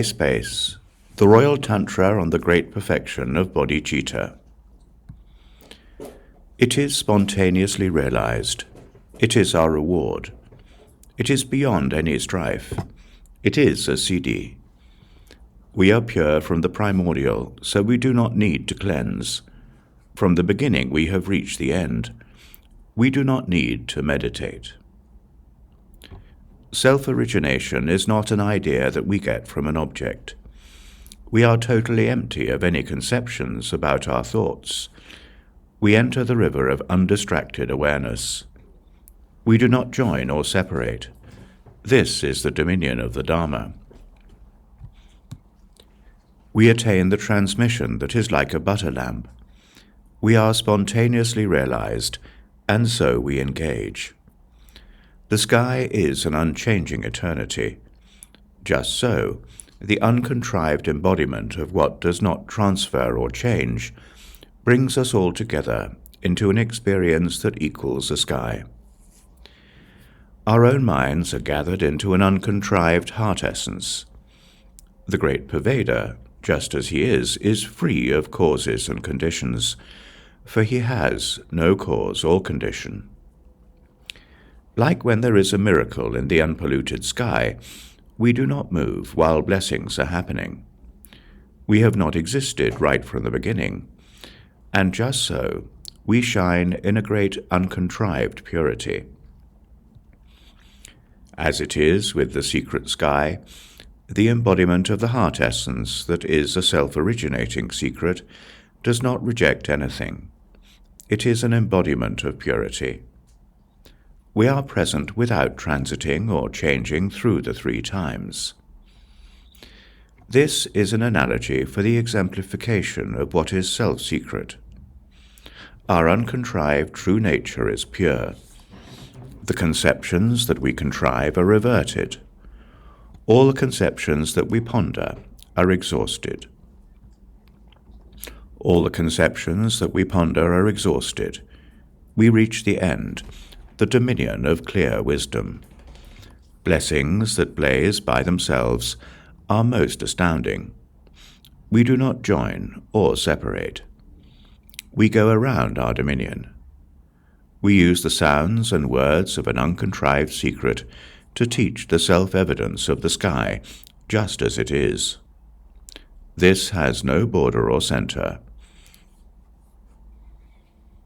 Space, the Royal Tantra on the Great Perfection of Bodhicitta. It is spontaneously realized. It is our reward. It is beyond any strife. It is a siddhi. We are pure from the primordial, so we do not need to cleanse. From the beginning we have reached the end. We do not need to meditate. Self-origination is not an idea that we get from an object. We are totally empty of any conceptions about our thoughts. We enter the river of undistracted awareness. We do not join or separate. This is the dominion of the Dharma. We attain the transmission that is like a butter lamp. We are spontaneously realized, and so we engage. The sky is an unchanging eternity. Just so, the uncontrived embodiment of what does not transfer or change brings us all together into an experience that equals the sky. Our own minds are gathered into an uncontrived heart essence. The great pervader, just as he is free of causes and conditions, for he has no cause or condition. Like when there is a miracle in the unpolluted sky, we do not move while blessings are happening. We have not existed right from the beginning, and just so, we shine in a great uncontrived purity. As it is with the secret sky, the embodiment of the heart essence that is a self-originating secret does not reject anything. It is an embodiment of purity. We are present without transiting or changing through the three times. This is an analogy for the exemplification of what is self-secret. Our uncontrived true nature is pure. The conceptions that we contrive are reverted. All the conceptions that we ponder are exhausted. All the conceptions that we ponder are exhausted. We reach the end, the dominion of clear wisdom. Blessings that blaze by themselves are most astounding. We do not join or separate. We go around our dominion. We use the sounds and words of an uncontrived secret to teach the self-evidence of the sky, just as it is. This has no border or center.